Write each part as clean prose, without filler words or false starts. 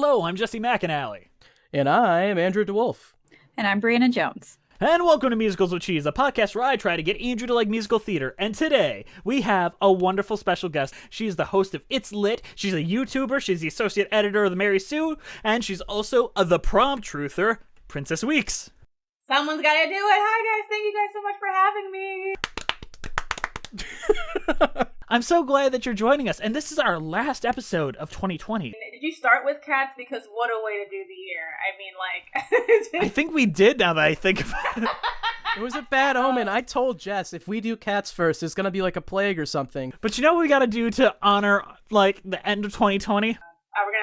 Hello, I'm Jesse McAnally. And I am Andrew DeWolf. And I'm Brianna Jones. And welcome to Musicals with Cheese, a podcast where I try to get Andrew to like musical theater. And today, we have a wonderful special guest. She's the host of It's Lit, she's a YouTuber, she's the associate editor of The Mary Sue, and she's also the prom truther, Princess Weeks. Someone's gotta do it. Hi guys, thank you guys so much for having me. I'm so glad that you're joining us, and this is our last episode of 2020. Did you start with cats? Because what a way to do the year. I mean, I think we did, now that I think about it. It was a bad omen. I told Jess, if we do cats first, it's gonna be like a plague or something. But you know what we gotta do to honor, the end of 2020? We're gonna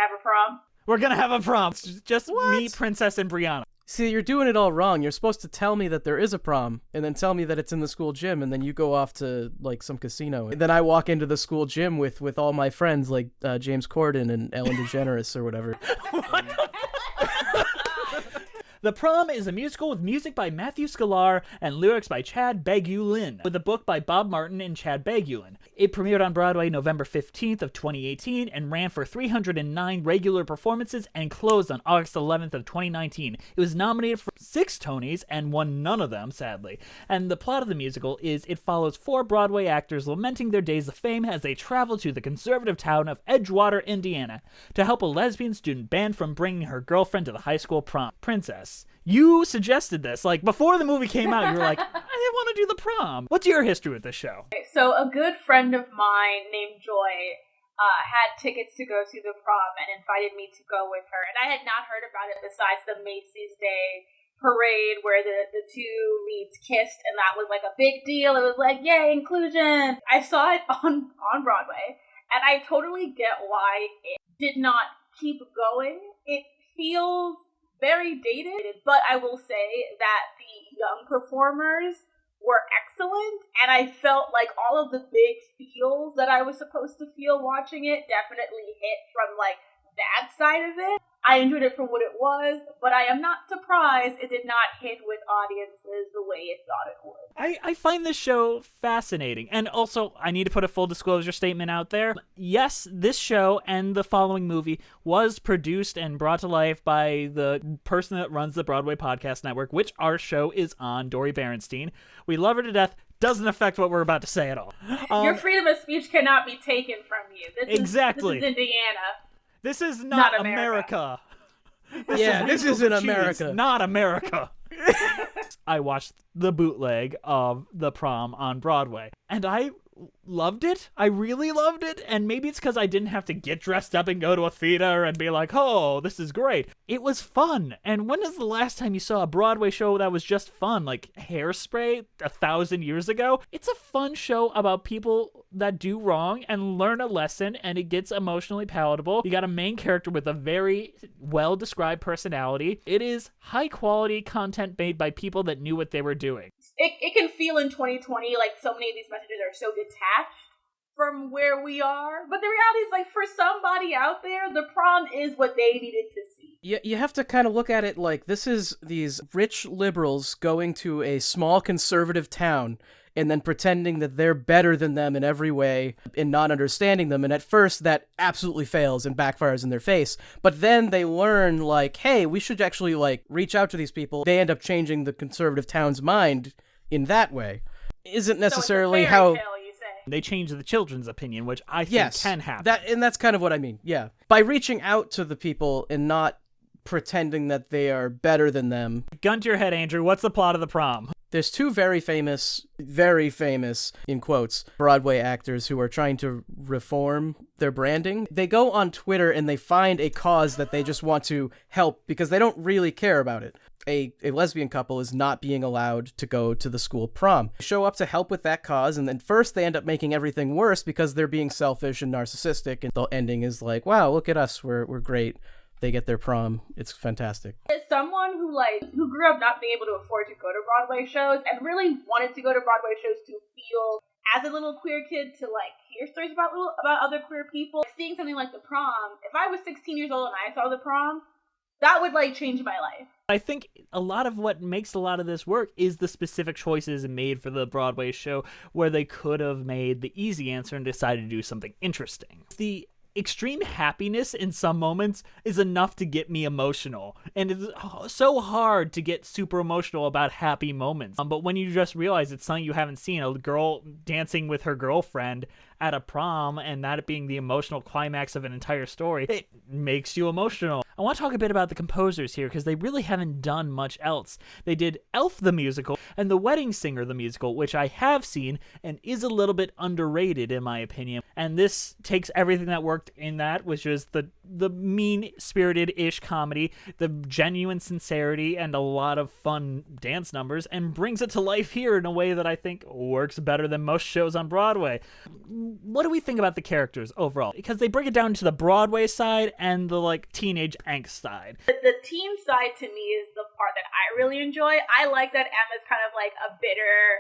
have a prom. We're gonna have a prom. It's just What? me, Princess, and Brianna. See, you're doing it all wrong. You're supposed to tell me that there is a prom, and then tell me that it's in the school gym, and then you go off to, some casino. And then I walk into the school gym with all my friends, like James Corden and Ellen DeGeneres or whatever. The Prom is a musical with music by Matthew Sklar and lyrics by Chad Begulin, with a book by Bob Martin and Chad Begulin. It premiered on Broadway November 15th of 2018 and ran for 309 regular performances and closed on August 11th of 2019. It was nominated for 6 Tonys and won none of them, sadly. And the plot of the musical is it follows 4 Broadway actors lamenting their days of fame as they travel to the conservative town of Edgewater, Indiana, to help a lesbian student banned from bringing her girlfriend to the high school prom. Princess, you suggested this. Before the movie came out, you were like, I want to do the prom. What's your history with this show? So a good friend of mine named Joy had tickets to go to the prom and invited me to go with her. And I had not heard about it besides the Macy's Day parade where the two leads kissed, and that was a big deal. It was yay, inclusion. I saw it on Broadway, and I totally get why it did not keep going. It feels very dated, but I will say that the young performers were excellent, and I felt like all of the big feels that I was supposed to feel watching it definitely hit from that side of it. I enjoyed it for what it was, but I am not surprised it did not hit with audiences the way it thought it would. I find this show fascinating. And also, I need to put a full disclosure statement out there. Yes, this show and the following movie was produced and brought to life by the person that runs the Broadway Podcast Network, which our show is on, Dori Berenstein. We love her to death. Doesn't affect what we're about to say at all. Your freedom of speech cannot be taken from you. This exactly. Is Indiana. This is not America. This isn't America. Not America. I watched the bootleg of The Prom on Broadway, and I loved it. I really loved it, and maybe it's because I didn't have to get dressed up and go to a theater and be like, oh, this is great. It was fun. And when is the last time you saw a Broadway show that was just fun? Hairspray 1,000 years ago? It's a fun show about people that do wrong and learn a lesson, and it gets emotionally palatable. You got a main character with a very well-described personality. It is high-quality content made by people that knew what they were doing. It can feel in 2020 like so many of these messages are so detached from where we are. But the reality is, for somebody out there, the prom is what they needed to see. You have to kind of look at it like this is these rich liberals going to a small conservative town and then pretending that they're better than them in every way and not understanding them. And at first, that absolutely fails and backfires in their face. But then they learn, hey, we should actually, reach out to these people. They end up changing the conservative town's mind in that way. Isn't necessarily so how... Tale, you say. They change the children's opinion, which I think can happen. And that's kind of what I mean, yeah. By reaching out to the people and not pretending that they are better than them. Gun to your head, Andrew. What's the plot of The Prom? There's 2 very famous, in quotes, Broadway actors who are trying to reform their branding. They go on Twitter and they find a cause that they just want to help because they don't really care about it. A lesbian couple is not being allowed to go to the school prom. They show up to help with that cause, and then first they end up making everything worse because they're being selfish and narcissistic, and the ending is wow, look at us, we're great. They get their prom. It's fantastic. As someone who grew up not being able to afford to go to Broadway shows and really wanted to go to Broadway shows to feel as a little queer kid to hear stories about other queer people, seeing something like the prom, if I was 16 years old and I saw the prom, that would change my life. I think a lot of what makes a lot of this work is the specific choices made for the Broadway show where they could have made the easy answer and decided to do something interesting. The extreme happiness in some moments is enough to get me emotional. And it's so hard to get super emotional about happy moments. But when you just realize it's something you haven't seen, a girl dancing with her girlfriend at a prom, and that being the emotional climax of an entire story, it makes you emotional. I want to talk a bit about the composers here, because they really haven't done much else. They did Elf the musical and The Wedding Singer the musical, which I have seen and is a little bit underrated in my opinion. And this takes everything that worked in that, which is the mean-spirited-ish comedy, the genuine sincerity, and a lot of fun dance numbers, and brings it to life here in a way that I think works better than most shows on Broadway. What do we think about the characters overall? Because they break it down to the Broadway side and the teenage angst side. The teen side to me is the part that I really enjoy. I like that Emma's kind of like a bitter,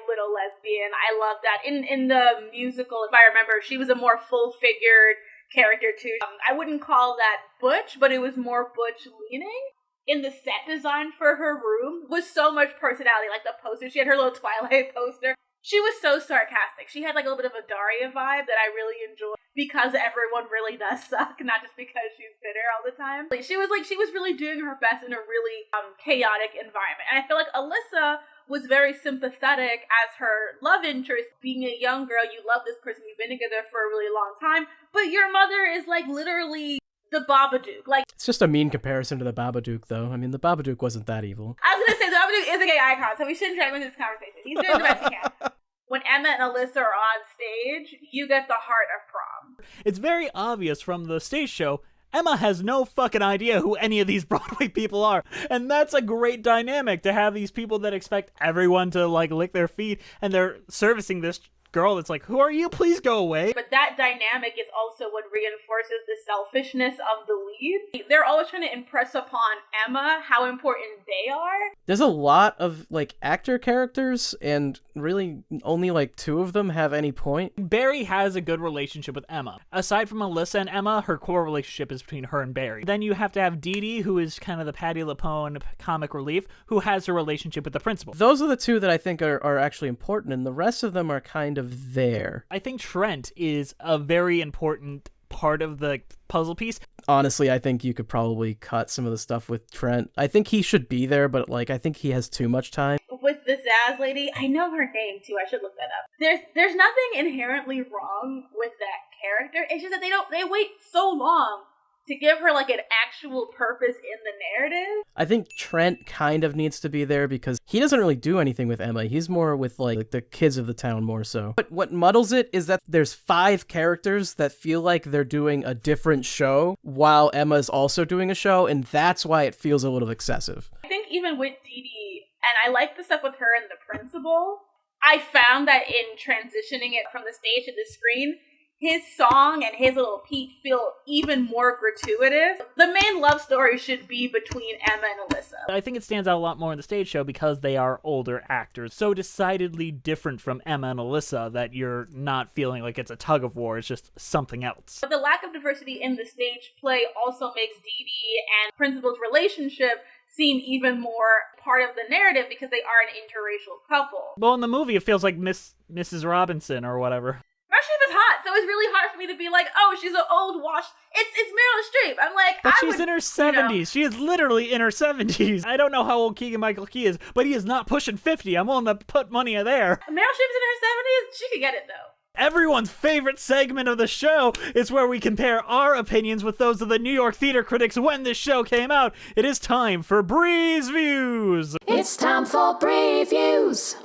little lesbian. I love that. In the musical, if I remember, she was a more full-figured character too. I wouldn't call that butch, but it was more butch leaning. In the set design for her room was so much personality. Like the poster, she had her little Twilight poster. She was so sarcastic. She had a little bit of a Daria vibe that I really enjoyed because everyone really does suck, not just because she's bitter all the time. She was really doing her best in a really chaotic environment. And I feel like Alyssa was very sympathetic as her love interest. Being a young girl, you love this person, you've been together for a really long time, but your mother is literally the Babadook. It's just a mean comparison to the Babadook, though. I mean, the Babadook wasn't that evil. I was gonna say, the Babadook is a gay icon, so we shouldn't drag into this conversation. He's doing the best he can. When Emma and Alyssa are on stage, you get the heart of Prom. It's very obvious from the stage show, Emma has no fucking idea who any of these Broadway people are. And that's a great dynamic to have these people that expect everyone to lick their feet, and they're servicing this girl that's like, who are you? Please go away. But that dynamic is also what reinforces the selfishness of the leads. They're always trying to impress upon Emma how important they are. There's a lot of actor characters, and really only two of them have any point. Barry has a good relationship with Emma. Aside from Alyssa and Emma, her core relationship is between her and Barry. Then you have to have Dee Dee, who is kind of the Patti LuPone comic relief, who has her relationship with the principal. Those are the two that I think are actually important, and the rest of them are kind of there. I think Trent is a very important part of the puzzle piece. Honestly, I think you could probably cut some of the stuff with Trent. I think he should be there, but I think he has too much time. With the Zaz lady, I know her name too. I should look that up. There's nothing inherently wrong with that character. It's just that they wait so long to give her an actual purpose in the narrative. I think Trent kind of needs to be there because he doesn't really do anything with Emma. He's more with the kids of the town more so. But what muddles it is that there's 5 characters that feel like they're doing a different show while Emma's also doing a show, and that's why it feels a little excessive. I think even with Dee Dee, and I like the stuff with her and the principal, I found that in transitioning it from the stage to the screen, his song and his little Pete feel even more gratuitous. The main love story should be between Emma and Alyssa. I think it stands out a lot more in the stage show because they are older actors, so decidedly different from Emma and Alyssa that you're not feeling like it's a tug of war, it's just something else. But the lack of diversity in the stage play also makes Dee Dee and Principal's relationship seem even more part of the narrative because they are an interracial couple. Well, in the movie, it feels like Mrs. Robinson or whatever. Meryl Streep is hot, so it's really hard for me to be like, oh, she's an old washed. It's Meryl Streep. I'm like, but she's in her 70s. She is literally in her 70s. I don't know how old Keegan-Michael Key is, but he is not pushing 50. I'm willing to put money there. Meryl Streep's in her 70s. She could get it though. Everyone's favorite segment of the show is where we compare our opinions with those of the New York theater critics when this show came out. It is time for Breeviews. It's time for Breeviews.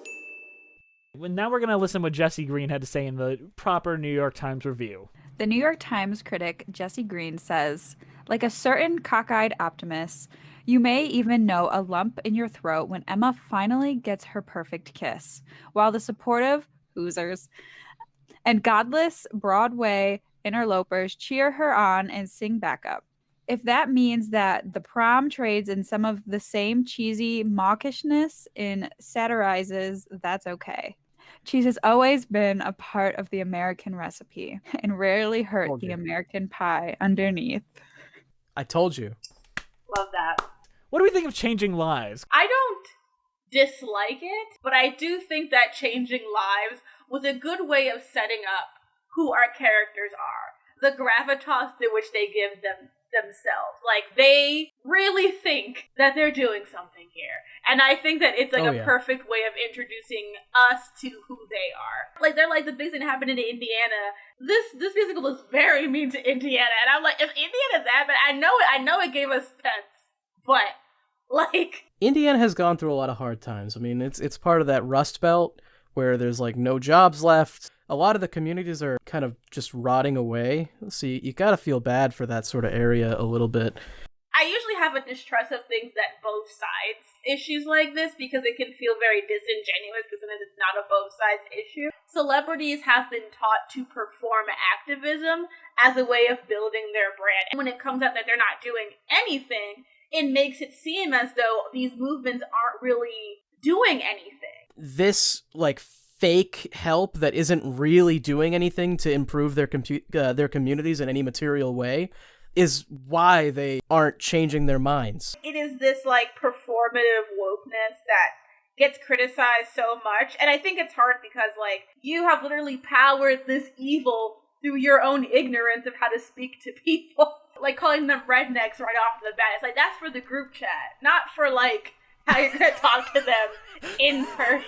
Now we're going to listen to what Jesse Green had to say in the proper New York Times review. The New York Times critic Jesse Green says, like a certain cockeyed optimist, you may even know a lump in your throat when Emma finally gets her perfect kiss, while the supportive Hoosers and godless Broadway interlopers cheer her on and sing backup. If that means that the prom trades in some of the same cheesy mawkishness in satirizes, that's okay. Cheese has always been a part of the American recipe and rarely hurt the American pie underneath. I told you. Love that. What do we think of Changing Lives? I don't dislike it, but I do think that Changing Lives was a good way of setting up who our characters are. the gravitas to which they give themselves. Like, they really think that they're doing something here. And I think that it's like a perfect way of introducing us to who they are. Like, they're like, the things that happened in Indiana. This musical was very mean to Indiana. And I'm like, is Indiana that bad? I know it gave us pence, but like, Indiana has gone through a lot of hard times. I mean, it's part of that Rust Belt where there's like no jobs left. A lot of the communities are kind of just rotting away. So you gotta feel bad for that sort of area a little bit. I usually have a distrust of things that both sides issues like this because it can feel very disingenuous because then it's not a both sides issue. Celebrities have been taught to perform activism as a way of building their brand. And when it comes out that they're not doing anything, it makes it seem as though these movements aren't really doing anything. This, like, fake help that isn't really doing anything to improve their communities in any material way is why they aren't changing their minds. It is this, like, performative wokeness that gets criticized so much, and I think it's hard because, like, you have literally powered this evil through your own ignorance of how to speak to people. Like, calling them rednecks right off the bat. It's like, that's for the group chat, not for, like, how you're gonna talk to them in person.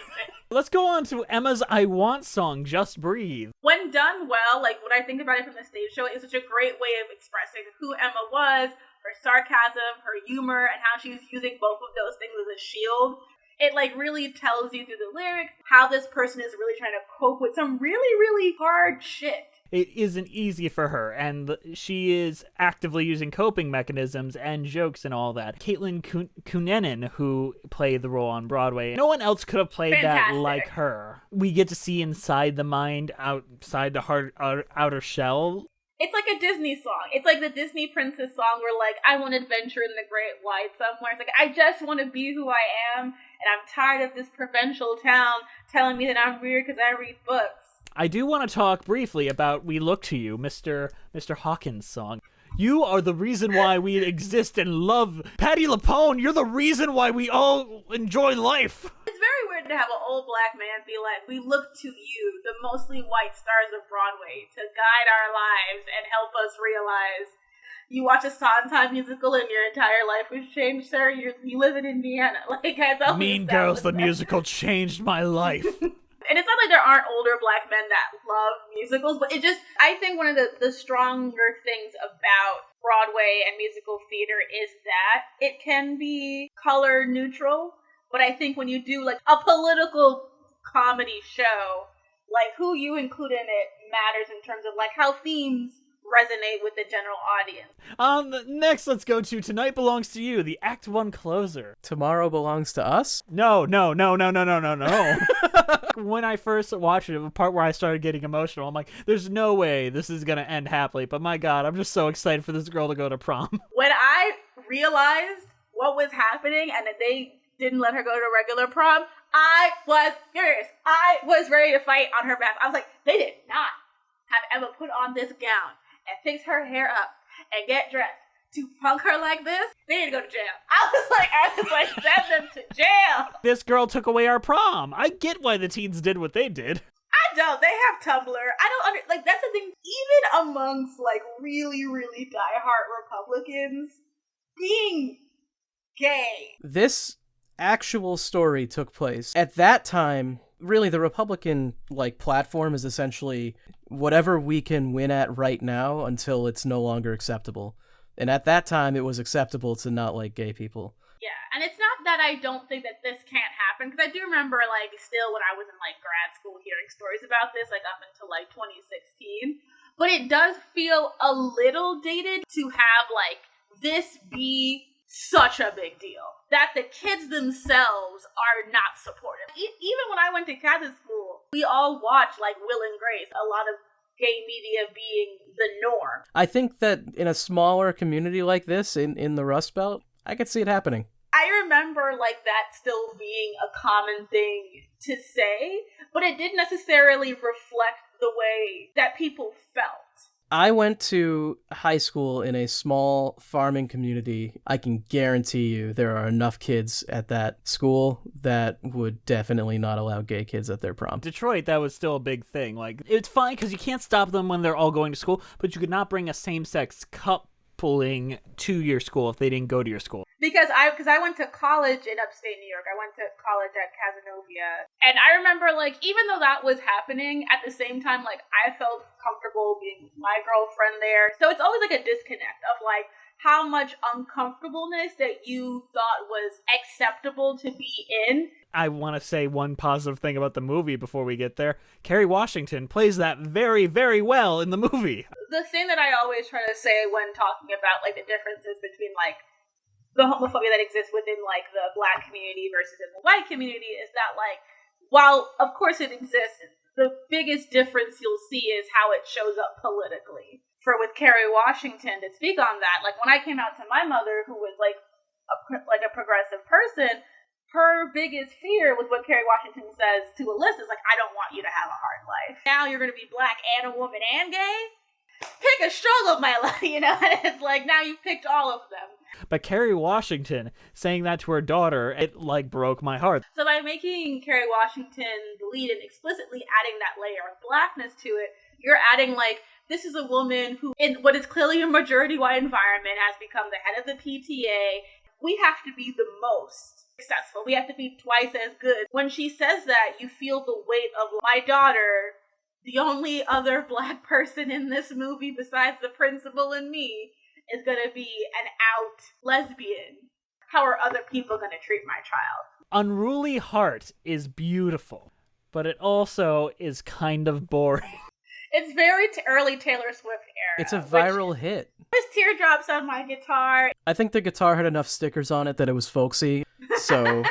Let's go on to Emma's I Want song, Just Breathe. When done well, like, when I think about it from the stage show, it's such a great way of expressing who Emma was, her sarcasm, her humor, and how she's using both of those things as a shield. It, like, really tells you through the lyrics how this person is really trying to cope with some really, really hard shit. It isn't easy for her, and she is actively using coping mechanisms and jokes and all that. Caitlin Kunenin, who played the role on Broadway, no one else could have played that like her. We get to see inside the mind, outside the outer shell. It's like a Disney song. It's like the Disney princess song where, like, I want adventure in the great wide somewhere. It's like, I just want to be who I am, and I'm tired of this provincial town telling me that I'm weird because I read books. I do want to talk briefly about We Look to You, Mr. Hawkins' song. You are the reason why we exist and love. Patti LuPone, you're the reason why we all enjoy life. It's very weird to have an old black man be like, we look to you, the mostly white stars of Broadway, to guide our lives and help us realize you watch a Sondheim musical and your entire life was changed, sir. You live in Indiana. Like, I thought Mean Girls, the musical changed my life. And it's not like there aren't older black men that love musicals, but I think one of the stronger things about Broadway and musical theater is that it can be color neutral, but I think when you do, like, a political comedy show, like, who you include in it matters in terms of, like, how themes resonate with the general audience. Next, let's go to Tonight Belongs to You, the Act 1 closer. Tomorrow Belongs to Us? No. When I first watched it, the part where I started getting emotional, I'm like, there's no way this is going to end happily, but my God, I'm just so excited for this girl to go to prom. When I realized what was happening and that they didn't let her go to regular prom, I was furious. I was ready to fight on her behalf. I was like, they did not have Emma put on this gown and fix her hair up and get dressed to punk her like this. They need to go to jail. I was like, send them to jail. This girl took away our prom. I get why the teens did what they did. I don't. They have Tumblr. I don't like, that's the thing. Even amongst, like, really, really diehard Republicans, being gay. This actual story took place at that time. Really, the Republican, like, platform is essentially whatever we can win at right now until it's no longer acceptable. And at that time, it was acceptable to not like gay people. Yeah, and it's not that I don't think that this can't happen, because I do remember, like, still when I was in, like, grad school hearing stories about this, like, up until, like, 2016. But it does feel a little dated to have, like, this be such a big deal that the kids themselves are not supportive. Even when I went to Catholic school, we all watched, like, Will and Grace, a lot of gay media being the norm. I think that in a smaller community like this, in the Rust Belt, I could see it happening. I remember, like, that still being a common thing to say, but it didn't necessarily reflect the way that people felt. I went to high school in a small farming community. I can guarantee you there are enough kids at that school that would definitely not allow gay kids at their prom. Detroit, that was still a big thing. Like, it's fine because you can't stop them when they're all going to school, but you could not bring a same-sex coupling to your school if they didn't go to your school. Because I went to college in upstate New York. I went to college at Cazenovia. And I remember, like, even though that was happening, at the same time, like, I felt comfortable being my girlfriend there. So it's always, like, a disconnect of, like, how much uncomfortableness that you thought was acceptable to be in. I want to say one positive thing about the movie before we get there. Kerry Washington plays that very, very well in the movie. The thing that I always try to say when talking about, like, the differences between, like, the homophobia that exists within, like, the Black community versus in the white community is that, like, while, of course, it exists, the biggest difference you'll see is how it shows up politically. For with Kerry Washington, to speak on that, like, when I came out to my mother, who was, like a progressive person, her biggest fear with what Kerry Washington says to Alyssa is, like, I don't want you to have a hard life. Now you're going to be Black and a woman and gay? Pick a struggle, my life, you know? And it's like, now you've picked all of them. But Kerry Washington saying that to her daughter, it, like, broke my heart. So by making Kerry Washington the lead and explicitly adding that layer of Blackness to it, you're adding, like, this is a woman who, in what is clearly a majority white environment, has become the head of the PTA. We have to be the most successful. We have to be twice as good. When she says that, you feel the weight of my daughter, the only other Black person in this movie besides the principal and me, is going to be an out lesbian. How are other people going to treat my child? Unruly Heart is beautiful, but it also is kind of boring. It's very early Taylor Swift era. It's a viral hit. There's teardrops on my guitar. I think the guitar had enough stickers on it that it was folksy, so...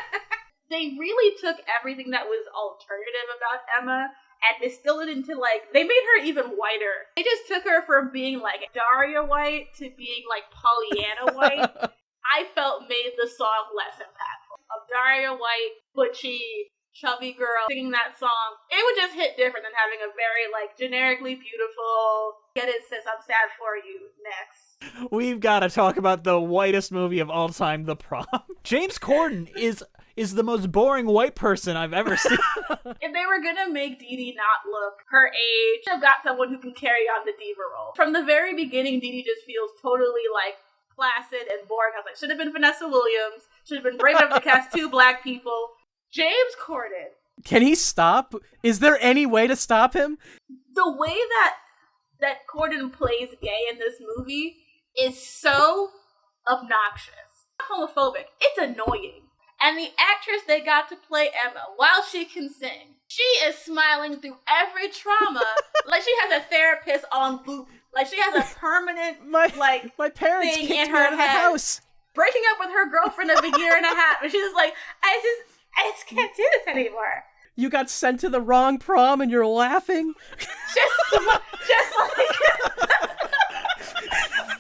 They really took everything that was alternative about Emma and distilled it into, like, they made her even whiter. They just took her from being, like, Daria White to being, like, Pollyanna White. I felt made the song less impactful. Of Daria White, butchy, chubby girl singing that song, it would just hit different than having a very, like, generically beautiful, get it sis, I'm sad for you, next. We've got to talk about the whitest movie of all time, The Prom. James Corden is the most boring white person I've ever seen. If they were gonna make Dee Dee not look her age, they've got someone who can carry on the diva role. From the very beginning, Dee Dee just feels totally, like, placid and boring. I was like, should have been Vanessa Williams, should have been brave enough to cast 2 Black people. James Corden. Can he stop? Is there any way to stop him? The way that Corden plays gay in this movie is so obnoxious. Homophobic. It's annoying. And the actress they got to play Emma, while she can sing, she is smiling through every trauma like she has a therapist on loop. Like she has a permanent, my parents thing kicked in me her out of the head. house. Breaking up with her girlfriend of a year and a half. And she's just like, I just can't do this anymore. You got sent to the wrong prom and you're laughing? Just like...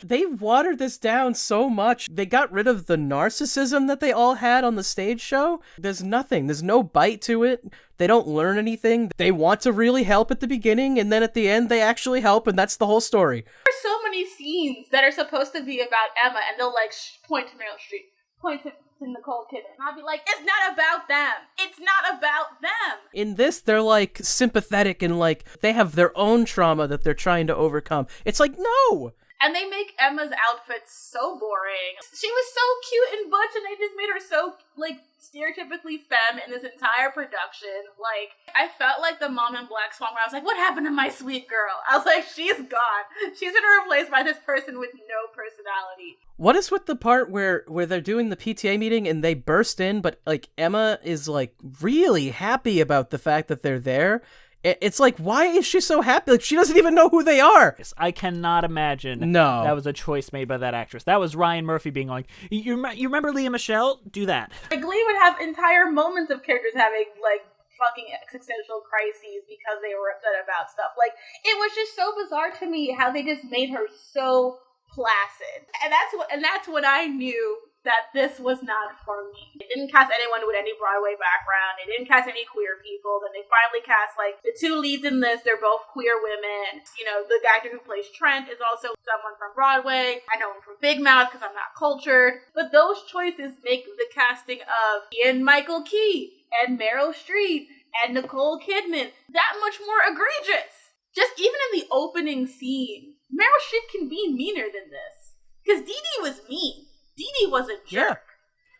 They watered this down so much. They got rid of the narcissism that they all had on the stage show. There's nothing. There's no bite to it. They don't learn anything. They want to really help at the beginning, and then at the end, they actually help, and that's the whole story. There's so many scenes that are supposed to be about Emma, and they'll, like, point to Meryl Streep, point to Nicole Kidman, and I'll be like, it's not about them. It's not about them. In this, they're, like, sympathetic, and, like, they have their own trauma that they're trying to overcome. It's like, no! And they make Emma's outfits so boring. She was so cute and butch, and they just made her so, like, stereotypically femme in this entire production. Like, I felt like the mom in Black Swan, where I was like, what happened to my sweet girl? I was like, she's gone. She's been replaced by this person with no personality. What is with the part where they're doing the PTA meeting and they burst in, but, like, Emma is, like, really happy about the fact that they're there? It's like, why is she so happy? Like, she doesn't even know who they are. I cannot imagine that was a choice made by that actress. That was Ryan Murphy being like, you remember Leah Michelle? Do that. Like, Glee would have entire moments of characters having, like, fucking existential crises because they were upset about stuff. Like, it was just so bizarre to me how they just made her so placid. And that's when I knew that this was not for me. They didn't cast anyone with any Broadway background. They didn't cast any queer people. Then they finally cast, like, the two leads in this. They're both queer women. You know, the actor who plays Trent is also someone from Broadway. I know him from Big Mouth because I'm not cultured. But those choices make the casting of Ian Michael Key and Meryl Streep and Nicole Kidman that much more egregious. Just even in the opening scene, Meryl Streep can be meaner than this. Because Dee Dee was mean. Dee Dee was a jerk.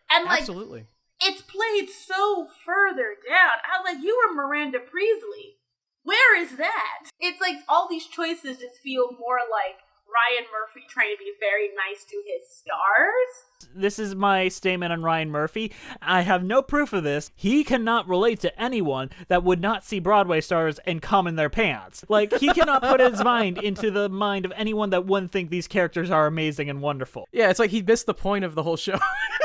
Yeah, and, like, absolutely. It's played so further down. I was like, you were Miranda Priestley. Where is that? It's like all these choices just feel more like Ryan Murphy trying to be very nice to his stars. This is my statement on Ryan Murphy. I have no proof of this. He cannot relate to anyone that would not see Broadway stars and come in their pants. Like, he cannot put his mind into the mind of anyone that wouldn't think these characters are amazing and wonderful. Yeah, it's like he missed the point of the whole show.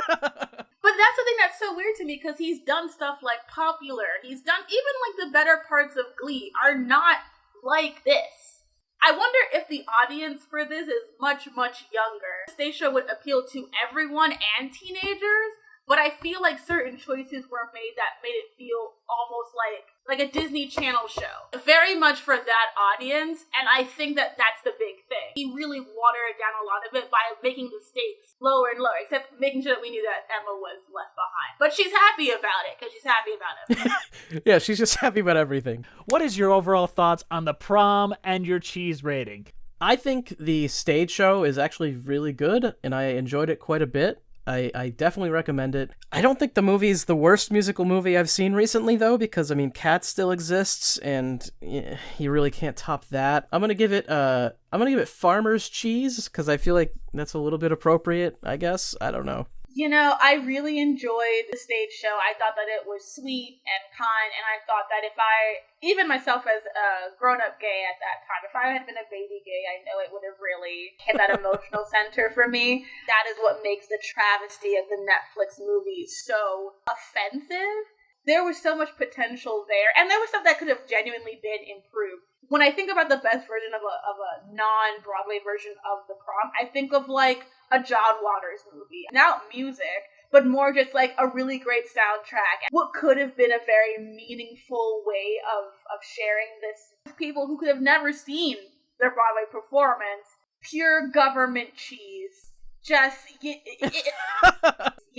But that's the thing that's so weird to me, because he's done stuff like Popular. He's done, even like the better parts of Glee are not like this. I wonder if the audience for this is much, much younger. The stage show would appeal to everyone and teenagers, but I feel like certain choices were made that made it feel almost like a Disney Channel show. Very much for that audience, and I think that that's the big thing. He really watered down a lot of it by making the stakes lower and lower, except making sure that we knew that Emma was left behind. But she's happy about it, because she's happy about it. Yeah, she's just happy about everything. What is your overall thoughts on The Prom and your cheese rating? I think the stage show is actually really good, and I enjoyed it quite a bit. I definitely recommend it. I don't think the movie is the worst musical movie I've seen recently, though, because, I mean, Cats still exists, and you really can't top that. I'm gonna give it Farmer's Cheese, because I feel like that's a little bit appropriate, I guess. I don't know. You know, I really enjoyed the stage show. I thought that it was sweet and kind, and I thought that if I, even myself as a grown-up gay at that time, if I had been a baby gay, I know it would have really hit that emotional center for me. That is what makes the travesty of the Netflix movie so offensive. There was so much potential there, and there was stuff that could have genuinely been improved. When I think about the best version of a non-Broadway version of The Prom, I think of, like, a John Waters movie. Not music, but more just, like, a really great soundtrack. What could have been a very meaningful way of sharing this with people who could have never seen their Broadway performance. Pure government cheese. Just, you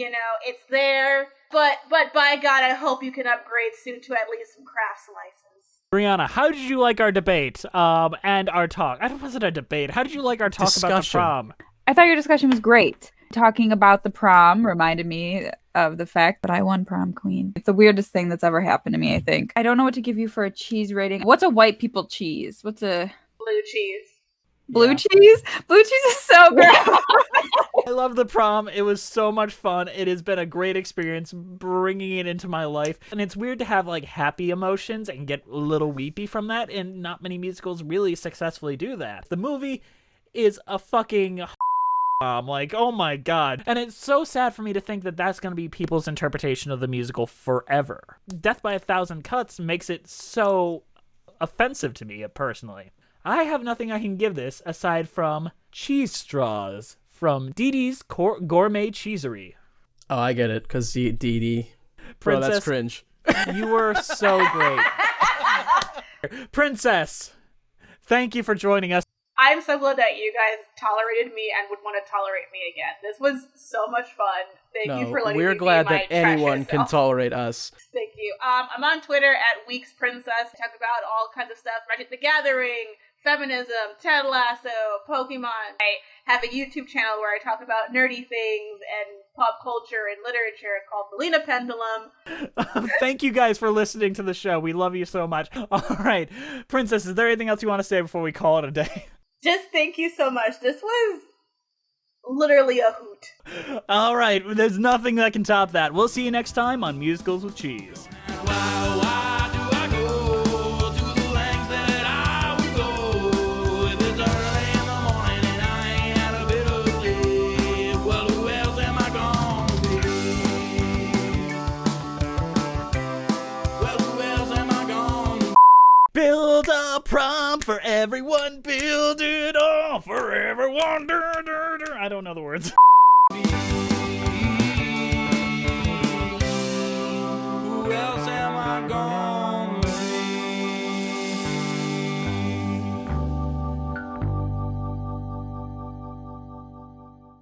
know, it's there. But by God, I hope you can upgrade soon to at least some craft slices. Brianna, how did you like our debate and our talk? It wasn't a debate. How did you like our talk about The Prom? I thought your discussion was great. Talking about The Prom reminded me of the fact that I won prom queen. It's the weirdest thing that's ever happened to me, I think. I don't know what to give you for a cheese rating. What's a white people cheese? What's a... Blue cheese. Blue cheese? Blue cheese is so great. I love The Prom. It was so much fun. It has been a great experience bringing it into my life. And it's weird to have, like, happy emotions and get a little weepy from that. And not many musicals really successfully do that. The movie is a fucking... I'm like, oh my God. And it's so sad for me to think that that's going to be people's interpretation of the musical forever. Death by a Thousand Cuts makes it so offensive to me, personally. I have nothing I can give this aside from cheese straws from Dee Dee's Gourmet Cheesery. Oh, I get it, because Dee Dee. Bro, that's cringe. You were so great. Princess, thank you for joining us. I'm so glad that you guys tolerated me and would want to tolerate me again. This was so much fun. Thank you for letting me we're glad be my that anyone can self. tolerate us. Thank you. I'm on Twitter at Weeks Princess. Talk about all kinds of stuff. Magic the Gathering, feminism, Ted Lasso, Pokemon. I have a YouTube channel where I talk about nerdy things and pop culture and literature called The Lena Pendulum. Thank you guys for listening to the show. We love you so much. All right. Princess, is there anything else you want to say before we call it a day? Just thank you so much. This was literally a hoot. All right. There's nothing that can top that. We'll see you next time on Musicals with Cheese. Build a prom for everyone, build it all for everyone. I don't know the words.